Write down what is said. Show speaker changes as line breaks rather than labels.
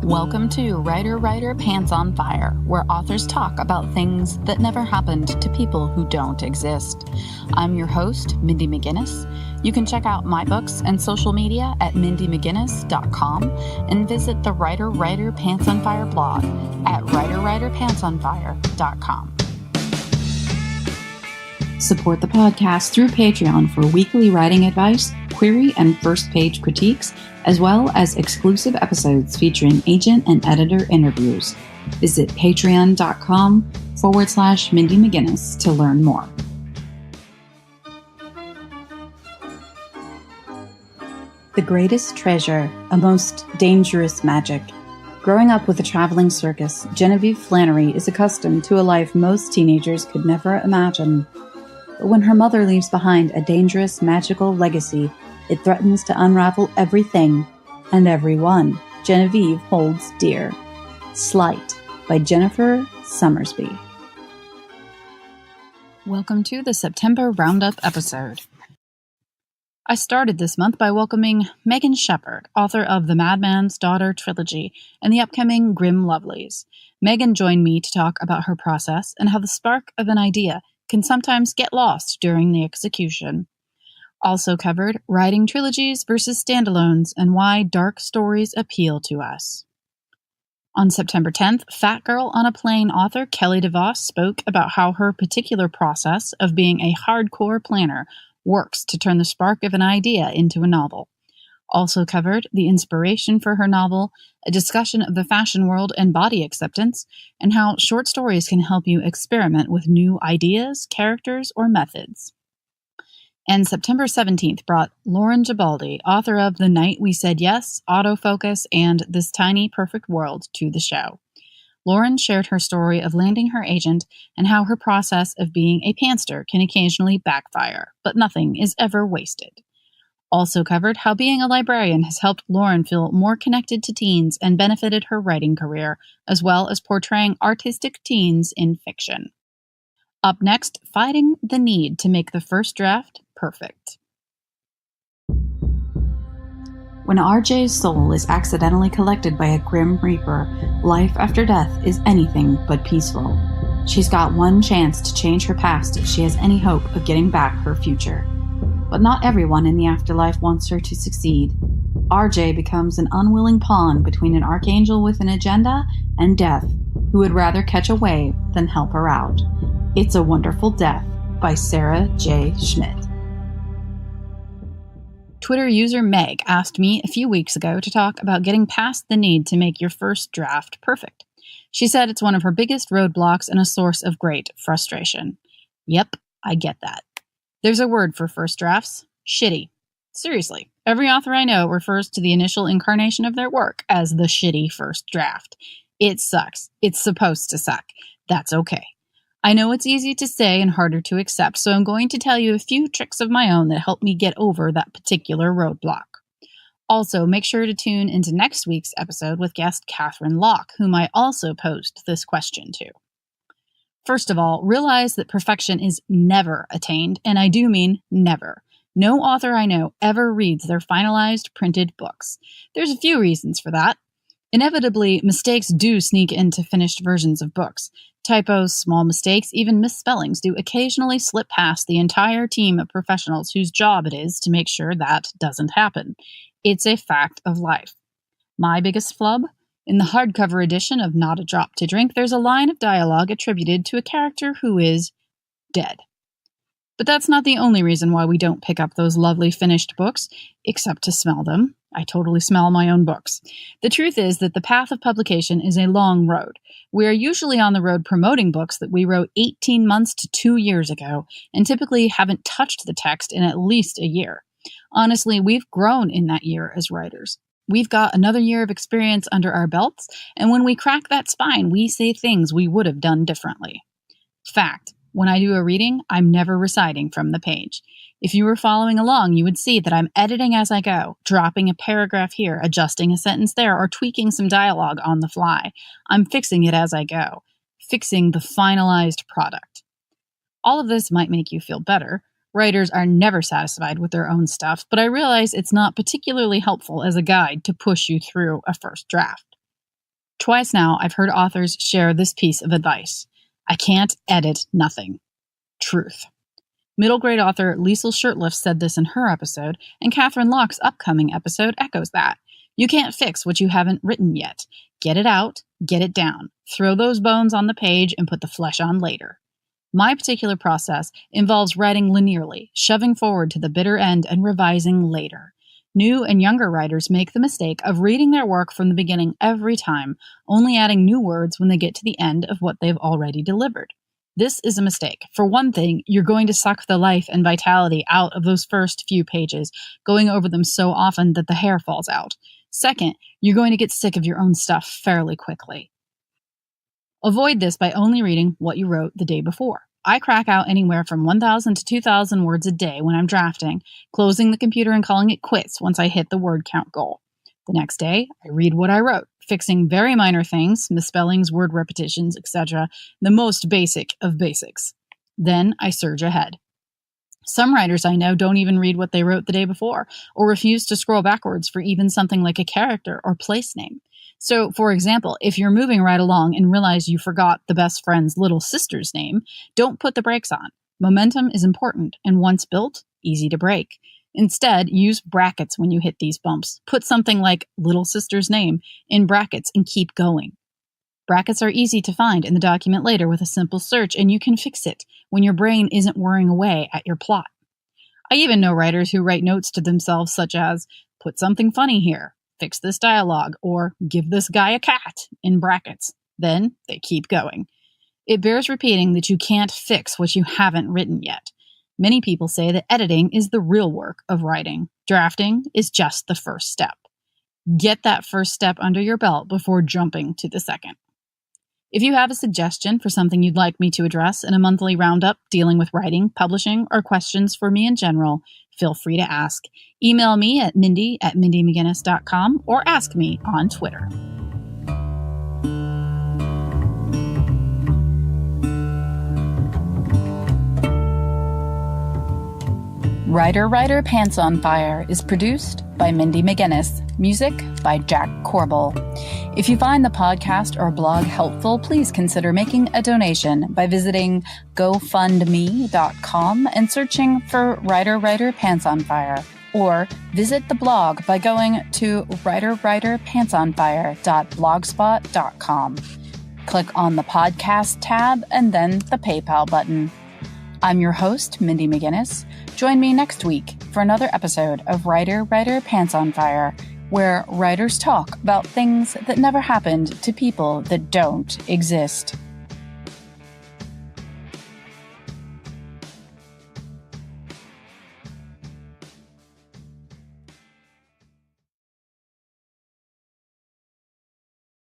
Welcome to Writer Pants on Fire, where authors talk about things that never happened to people who don't exist. I'm your host, Mindy McGinnis. You can check out my books and social media at mindymcginnis.com and visit the Writer Pants on Fire blog at writerpantsonfire.com. Support the podcast through Patreon for weekly writing advice, query and first page critiques, as well as exclusive episodes featuring agent and editor interviews. Visit patreon.com/Mindy McGinnis to learn more. The greatest treasure, a most dangerous magic. Growing up with a traveling circus, Genevieve Flannery is accustomed to a life most teenagers could never imagine. But when her mother leaves behind a dangerous, magical legacy, it threatens to unravel everything and everyone Genevieve holds dear. Sleight by Jennifer Sommersby. Welcome to the September Roundup episode. I started this month by welcoming Megan Shepherd, author of the Madman's Daughter trilogy and the upcoming Grim Lovelies. Megan joined me to talk about her process and how the spark of an idea can sometimes get lost during the execution. Also covered writing trilogies versus standalones and why dark stories appeal to us. On September 10th, Fat Girl on a Plane author Kelly DeVos spoke about how her particular process of being a hardcore planner works to turn the spark of an idea into a novel. Also covered the inspiration for her novel, a discussion of the fashion world and body acceptance, and how short stories can help you experiment with new ideas, characters, or methods. And September 17th brought Lauren Gibaldi, author of The Night We Said Yes, Autofocus, and This Tiny Perfect World, to the show. Lauren shared her story of landing her agent and how her process of being a pantster can occasionally backfire, but nothing is ever wasted. Also covered how being a librarian has helped Lauren feel more connected to teens and benefited her writing career, as well as portraying artistic teens in fiction. Up next, fighting the need to make the first draft perfect. When RJ's soul is accidentally collected by a grim reaper, life after death is anything but peaceful. She's got one chance to change her past if she has any hope of getting back her future. But not everyone in the afterlife wants her to succeed. RJ becomes an unwilling pawn between an archangel with an agenda and death, who would rather catch a wave than help her out. It's a Wonderful Death by Sarah J. Schmitt. Twitter user Meg asked me a few weeks ago to talk about getting past the need to make your first draft perfect. She said it's one of her biggest roadblocks and a source of great frustration. Yep, I get that. There's a word for first drafts: shitty. Seriously, every author I know refers to the initial incarnation of their work as the shitty first draft. It sucks. It's supposed to suck. That's okay. I know it's easy to say and harder to accept, so I'm going to tell you a few tricks of my own that help me get over that particular roadblock. Also, make sure to tune into next week's episode with guest Catherine Locke, whom I also posed this question to. First of all, realize that perfection is never attained, and I do mean never. No author I know ever reads their finalized printed books. There's a few reasons for that. Inevitably, mistakes do sneak into finished versions of books. Typos, small mistakes, even misspellings do occasionally slip past the entire team of professionals whose job it is to make sure that doesn't happen. It's a fact of life. My biggest flub? In the hardcover edition of Not a Drop to Drink, there's a line of dialogue attributed to a character who is dead. But that's not the only reason why we don't pick up those lovely finished books, except to smell them. I totally smell my own books. The truth is that the path of publication is a long road. We are usually on the road promoting books that we wrote 18 months to 2 years ago, and typically haven't touched the text in at least a year. Honestly, we've grown in that year as writers. We've got another year of experience under our belts, and when we crack that spine, we say things we would have done differently. Fact. When I do a reading, I'm never reciting from the page. If you were following along, you would see that I'm editing as I go, dropping a paragraph here, adjusting a sentence there, or tweaking some dialogue on the fly. I'm fixing it as I go, fixing the finalized product. All of this might make you feel better. Writers are never satisfied with their own stuff, but I realize it's not particularly helpful as a guide to push you through a first draft. Twice now, I've heard authors share this piece of advice. I can't edit nothing. Truth. Middle grade author Liesl Shirtliff said this in her episode, and Catherine Locke's upcoming episode echoes that. You can't fix what you haven't written yet. Get it out, get it down. Throw those bones on the page and put the flesh on later. My particular process involves writing linearly, shoving forward to the bitter end and revising later. New and younger writers make the mistake of reading their work from the beginning every time, only adding new words when they get to the end of what they've already delivered. This is a mistake. For one thing, you're going to suck the life and vitality out of those first few pages, going over them so often that the hair falls out. Second, you're going to get sick of your own stuff fairly quickly. Avoid this by only reading what you wrote the day before. I crack out anywhere from 1,000 to 2,000 words a day when I'm drafting, closing the computer and calling it quits once I hit the word count goal. The next day, I read what I wrote, fixing very minor things, misspellings, word repetitions, etc., the most basic of basics. Then I surge ahead. Some writers I know don't even read what they wrote the day before, or refuse to scroll backwards for even something like a character or place name. So, for example, if you're moving right along and realize you forgot the best friend's little sister's name, don't put the brakes on. Momentum is important, and once built, easy to break. Instead, use brackets when you hit these bumps. Put something like little sister's name in brackets and keep going. Brackets are easy to find in the document later with a simple search, and you can fix it when your brain isn't worrying away at your plot. I even know writers who write notes to themselves such as, put something funny here, fix this dialogue, or give this guy a cat in brackets. Then they keep going. It bears repeating that you can't fix what you haven't written yet. Many people say that editing is the real work of writing. Drafting is just the first step. Get that first step under your belt before jumping to the second. If you have a suggestion for something you'd like me to address in a monthly roundup dealing with writing, publishing, or questions for me in general, feel free to ask. Email me at mindy@mindymcginnis.com or ask me on Twitter. Writer Pants on Fire is produced by Mindy McGinnis. Music by Jack Corbel. If you find the podcast or blog helpful, please consider making a donation by visiting gofundme.com and searching for Writer Pants on Fire. Or visit the blog by going to writerpantsonfire.blogspot.com. Click on the podcast tab and then the PayPal button. I'm your host, Mindy McGinnis. Join me next week for another episode of Writer Pants on Fire, where writers talk about things that never happened to people that don't exist.